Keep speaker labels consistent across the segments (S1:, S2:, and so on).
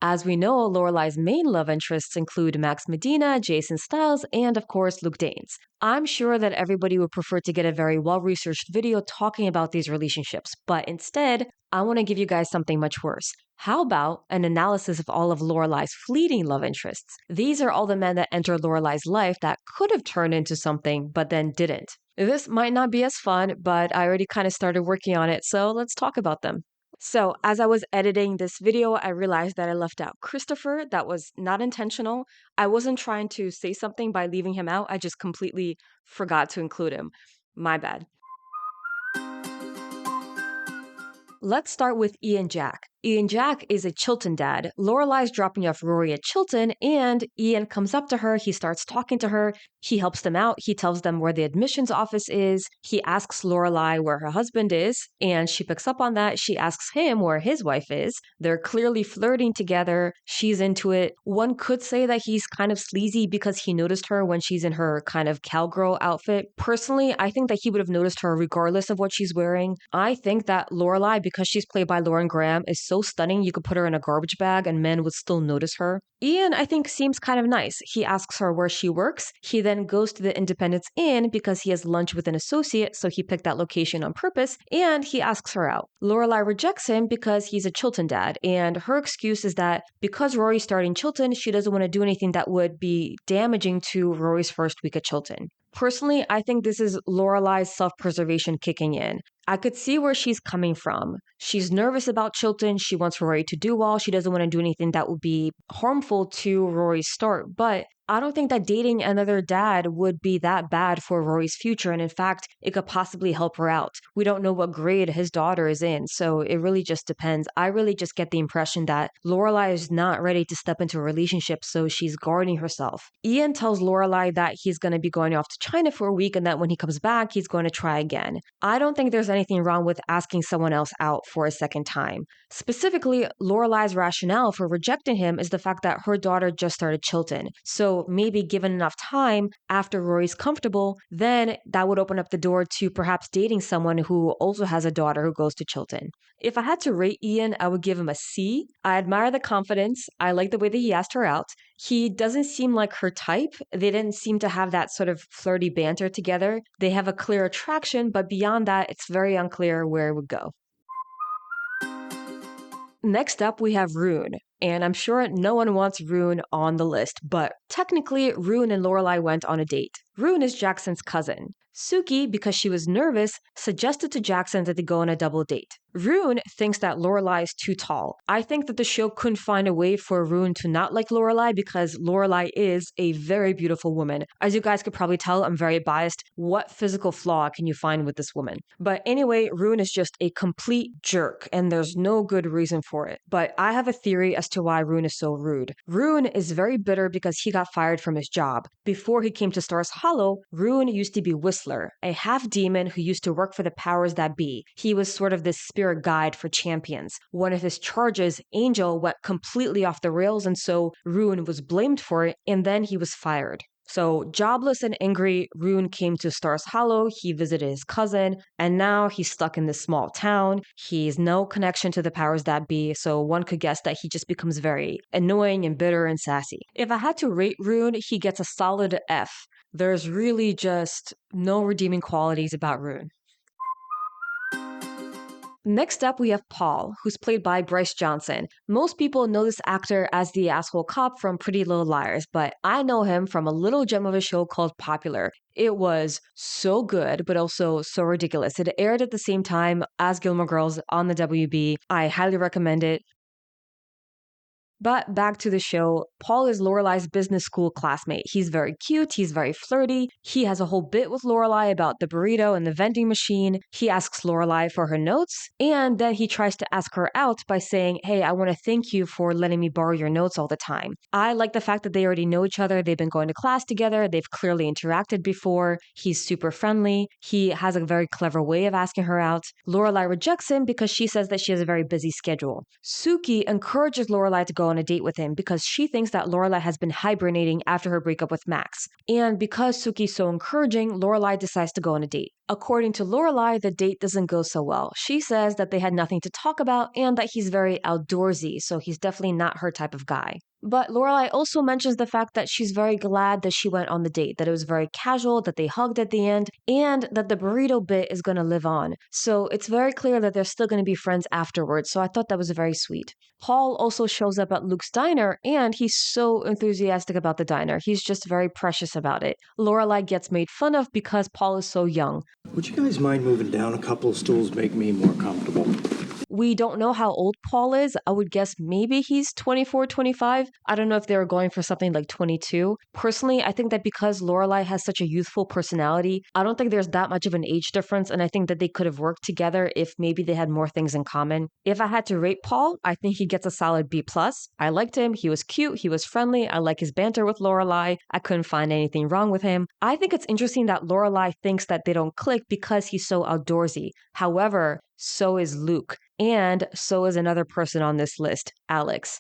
S1: As we know, Lorelai's main love interests include Max Medina, Jason Stiles, and of course, Luke Danes. I'm sure that everybody would prefer to get a very well-researched video talking about these relationships, but instead, I want to give you guys something much worse. How about an analysis of all of Lorelai's fleeting love interests? These are all the men that entered Lorelai's life that could have turned into something, but then didn't. This might not be as fun, but I already kind of started working on it, so let's talk about them. So, as I was editing this video, I realized that I left out Christopher. That was not intentional. I wasn't trying to say something by leaving him out. I just completely forgot to include him. My bad. Let's start with Ian Jack. Ian Jack is a Chilton dad. Lorelai's dropping off Rory at Chilton, and Ian comes up to her. He starts talking to her. He helps them out. He tells them where the admissions office is. He asks Lorelai where her husband is, and she picks up on that. She asks him where his wife is. They're clearly flirting together. She's into it. One could say that he's kind of sleazy because he noticed her when she's in her kind of cowgirl outfit. Personally, I think that he would have noticed her regardless of what she's wearing. I think that Lorelai, because she's played by Lauren Graham, is so stunning you could put her in a garbage bag and men would still notice her. Ian, I think, seems kind of nice. He asks her where she works. He then goes to the Independence Inn because he has lunch with an associate, so he picked that location on purpose, and he asks her out. Lorelai rejects him because he's a Chilton dad, and her excuse is that because Rory's starting Chilton, she doesn't want to do anything that would be damaging to Rory's first week at Chilton. Personally, I think this is Lorelai's self-preservation kicking in. I could see where she's coming from. She's nervous about Chilton. She wants Rory to do well. She doesn't want to do anything that would be harmful to Rory's start. But I don't think that dating another dad would be that bad for Rory's future. And in fact, it could possibly help her out. We don't know what grade his daughter is in, so it really just depends. I really just get the impression that Lorelai is not ready to step into a relationship, so she's guarding herself. Ian tells Lorelai that he's going to be going off to China for a week and that when he comes back, he's going to try again. I don't think there's anything wrong with asking someone else out for a second time. Specifically, Lorelai's rationale for rejecting him is the fact that her daughter just started Chilton. So maybe given enough time after Rory's comfortable, then that would open up the door to perhaps dating someone who also has a daughter who goes to Chilton. If I had to rate Ian, I would give him a C. I admire the confidence. I like the way that he asked her out. He doesn't seem like her type. They didn't seem to have that sort of flirty banter together. They have a clear attraction, but beyond that, it's very unclear where it would go. Next up, we have Rune. And I'm sure no one wants Rune on the list, but technically, Rune and Lorelai went on a date. Rune is Jackson's cousin. Suki, because she was nervous, suggested to Jackson that they go on a double date. Rune thinks that Lorelai is too tall. I think that the show couldn't find a way for Rune to not like Lorelai because Lorelai is a very beautiful woman. As you guys could probably tell, I'm very biased. What physical flaw can you find with this woman? But anyway, Rune is just a complete jerk, and there's no good reason for it. But I have a theory as to why Rune is so rude. Rune is very bitter because he got fired from his job. Before he came to Stars Hollow, Rune used to be Whistler, a half-demon who used to work for the powers that be. He was sort of this spirit guide for champions. One of his charges, Angel, went completely off the rails, and so Rune was blamed for it, and then he was fired. So, jobless and angry, Rune came to Stars Hollow, he visited his cousin, and now he's stuck in this small town. He's no connection to the powers that be, so one could guess that he just becomes very annoying and bitter and sassy. If I had to rate Rune, he gets a solid F. There's really just no redeeming qualities about Rune. Next up, we have Paul, who's played by Bryce Johnson. Most people know this actor as the asshole cop from Pretty Little Liars, but I know him from a little gem of a show called Popular. It was so good, but also so ridiculous. It aired at the same time as Gilmore Girls on the WB. I highly recommend it. But back to the show, Paul is Lorelai's business school classmate. He's very cute, he's very flirty. He has a whole bit with Lorelai about the burrito and the vending machine. He asks Lorelai for her notes, and then he tries to ask her out by saying, hey, I want to thank you for letting me borrow your notes all the time. I like the fact that they already know each other. They've been going to class together. They've clearly interacted before. He's super friendly. He has a very clever way of asking her out. Lorelai rejects him because she says that she has a very busy schedule. Suki encourages Lorelai to go on a date with him because she thinks that Lorelai has been hibernating after her breakup with Max. And because Suki's so encouraging, Lorelai decides to go on a date. According to Lorelai, the date doesn't go so well. She says that they had nothing to talk about and that he's very outdoorsy, so he's definitely not her type of guy. But Lorelai also mentions the fact that she's very glad that she went on the date, that it was very casual, that they hugged at the end, and that the burrito bit is going to live on. So it's very clear that they're still going to be friends afterwards, so I thought that was very sweet. Paul also shows up at Luke's diner, and he's so enthusiastic about the diner. He's just very precious about it. Lorelai gets made fun of because Paul is so young.
S2: Would you guys mind moving down a couple of stools, make me more comfortable?
S1: We don't know how old Paul is. I would guess maybe he's 24, 25. I don't know if they were going for something like 22. Personally, I think that because Lorelai has such a youthful personality, I don't think there's that much of an age difference, and I think that they could have worked together if maybe they had more things in common. If I had to rate Paul, I think he gets a solid B+. I liked him. He was cute. He was friendly. I like his banter with Lorelai. I couldn't find anything wrong with him. I think it's interesting that Lorelai thinks that they don't click because he's so outdoorsy. However, so is Luke. And so is another person on this list, Alex.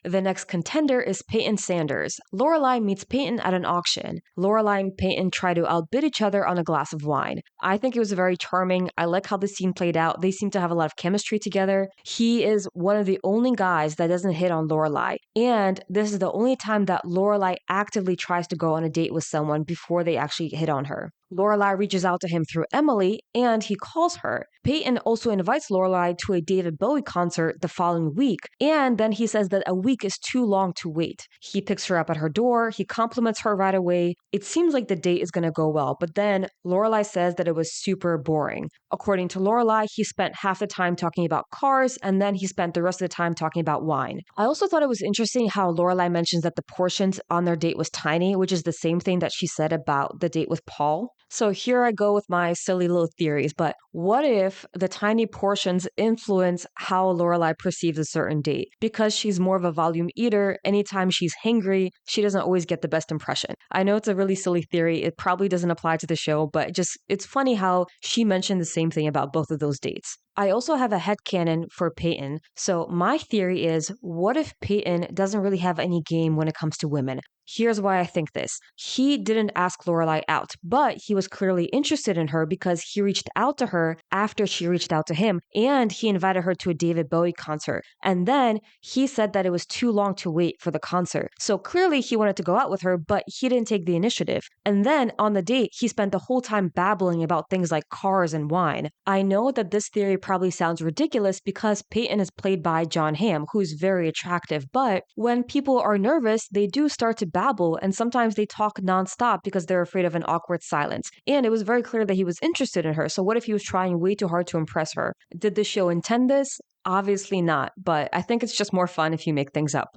S1: The next contender is Peyton Sanders. Lorelai meets Peyton at an auction. Lorelai and Peyton try to outbid each other on a glass of wine. I think it was very charming. I like how the scene played out. They seem to have a lot of chemistry together. He is one of the only guys that doesn't hit on Lorelai. And this is the only time that Lorelai actively tries to go on a date with someone before they actually hit on her. Lorelai reaches out to him through Emily, and he calls her. Peyton also invites Lorelai to a David Bowie concert the following week, and then he says that a week is too long to wait. He picks her up at her door, he compliments her right away. It seems like the date is going to go well, but then Lorelai says that it was super boring. According to Lorelai, he spent half the time talking about cars, and then he spent the rest of the time talking about wine. I also thought it was interesting how Lorelai mentions that the portions on their date was tiny, which is the same thing that she said about the date with Paul. So here I go with my silly little theories, but what if the tiny portions influence how Lorelai perceives a certain date? Because she's more of a volume eater, anytime she's hangry, she doesn't always get the best impression. I know it's a really silly theory. It probably doesn't apply to the show, but it's funny how she mentioned the same thing about both of those dates. I also have a headcanon for Peyton. So my theory is, what if Peyton doesn't really have any game when it comes to women? Here's why I think this. He didn't ask Lorelai out, but he was clearly interested in her because he reached out to her after she reached out to him, and he invited her to a David Bowie concert. And then he said that it was too long to wait for the concert. So clearly he wanted to go out with her, but he didn't take the initiative. And then on the date, he spent the whole time babbling about things like cars and wine. I know that this theory probably sounds ridiculous because Peyton is played by Jon Hamm, who's very attractive, but when people are nervous, they do start to babble, and sometimes they talk nonstop because they're afraid of an awkward silence. And it was very clear that he was interested in her, so what if he was trying way too hard to impress her? Did the show intend this? Obviously not, but I think it's just more fun if you make things up.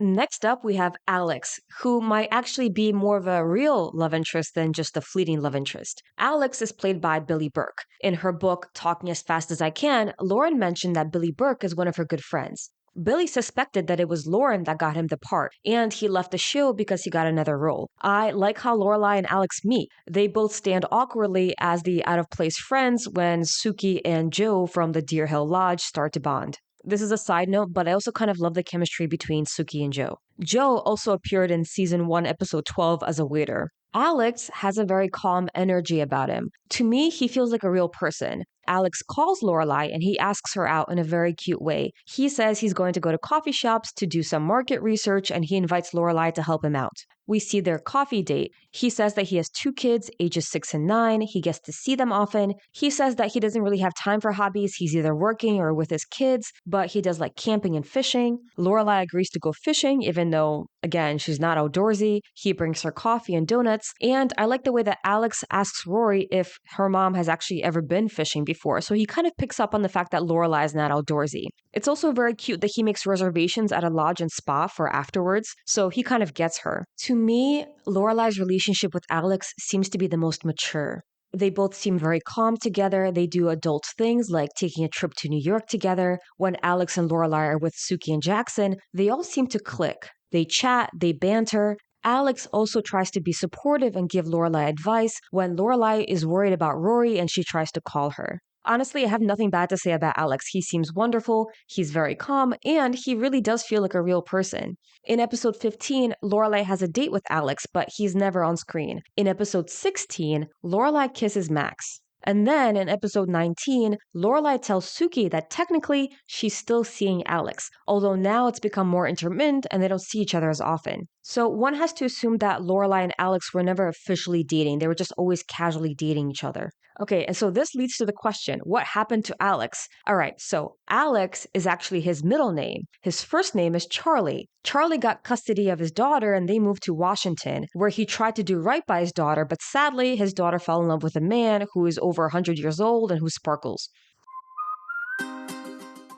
S1: Next up, we have Alex, who might actually be more of a real love interest than just a fleeting love interest. Alex is played by Billy Burke. In her book, Talking as Fast as I Can, Lauren mentioned that Billy Burke is one of her good friends. Billy suspected that it was Lauren that got him the part, and he left the show because he got another role. I like how Lorelai and Alex meet. They both stand awkwardly as the out-of-place friends when Suki and Joe from the Deer Hill Lodge start to bond. This is a side note, but I also kind of love the chemistry between Suki and Joe. Joe also appeared in season 1, episode 12 as a waiter. Alex has a very calm energy about him. To me, he feels like a real person. Alex calls Lorelai and he asks her out in a very cute way. He says he's going to go to coffee shops to do some market research and he invites Lorelai to help him out. We see their coffee date. He says that he has 2 kids, ages 6 and 9. He gets to see them often. He says that he doesn't really have time for hobbies. He's either working or with his kids, but he does like camping and fishing. Lorelai agrees to go fishing, even though, again, she's not outdoorsy. He brings her coffee and donuts. And I like the way that Alex asks Rory if her mom has actually ever been fishing before. So he kind of picks up on the fact that Lorelai is not outdoorsy. It's also very cute that he makes reservations at a lodge and spa for afterwards. So he kind of gets her. To me, Lorelai's relationship with Alex seems to be the most mature. They both seem very calm together. They do adult things like taking a trip to New York together. When Alex and Lorelai are with Suki and Jackson, they all seem to click. They chat, they banter. Alex also tries to be supportive and give Lorelai advice when Lorelai is worried about Rory and she tries to call her. Honestly, I have nothing bad to say about Alex. He seems wonderful, he's very calm, and he really does feel like a real person. In episode 15, Lorelai has a date with Alex, but he's never on screen. In episode 16, Lorelai kisses Max. And then in episode 19, Lorelai tells Suki that technically she's still seeing Alex, although now it's become more intermittent and they don't see each other as often. So one has to assume that Lorelai and Alex were never officially dating, they were just always casually dating each other. Okay, and so this leads to the question, what happened to Alex? All right, so Alex is actually his middle name. His first name is Charlie. Charlie got custody of his daughter and they moved to Washington, where he tried to do right by his daughter, but sadly, his daughter fell in love with a man who is over 100 years old and who sparkles.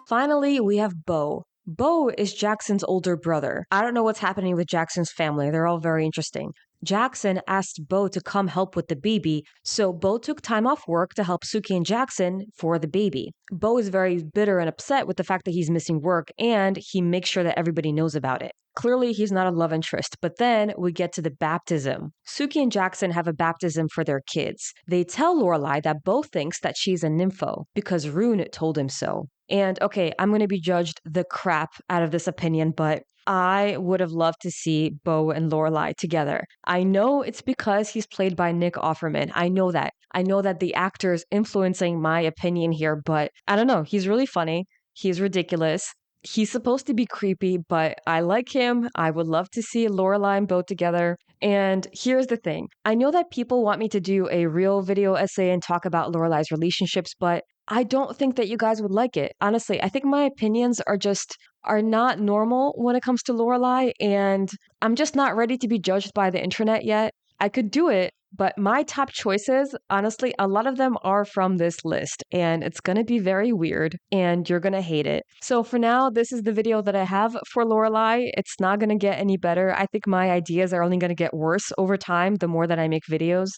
S1: Finally, we have Beau. Beau is Jackson's older brother. I don't know what's happening with Jackson's family. They're all very interesting. Jackson asked Beau to come help with the baby, so Beau took time off work to help Suki and Jackson for the baby. Beau is very bitter and upset with the fact that he's missing work, and he makes sure that everybody knows about it. Clearly, he's not a love interest, but then we get to the baptism. Suki and Jackson have a baptism for their kids. They tell Lorelai that Beau thinks that she's a nympho because Rune told him so. And okay, I'm going to be judged the crap out of this opinion, but I would have loved to see Beau and Lorelai together. I know it's because he's played by Nick Offerman. I know that. I know that the actor is influencing my opinion here, but I don't know. He's really funny. He's ridiculous. He's supposed to be creepy, but I like him. I would love to see Lorelai and Beau together. And here's the thing. I know that people want me to do a real video essay and talk about Lorelai's relationships, but I don't think that you guys would like it. Honestly, I think my opinions are not normal when it comes to Lorelai, and I'm just not ready to be judged by the internet yet. I could do it, but my top choices, honestly, a lot of them are from this list, and it's going to be very weird, and you're going to hate it. So for now, this is the video that I have for Lorelai. It's not going to get any better. I think my ideas are only going to get worse over time the more that I make videos.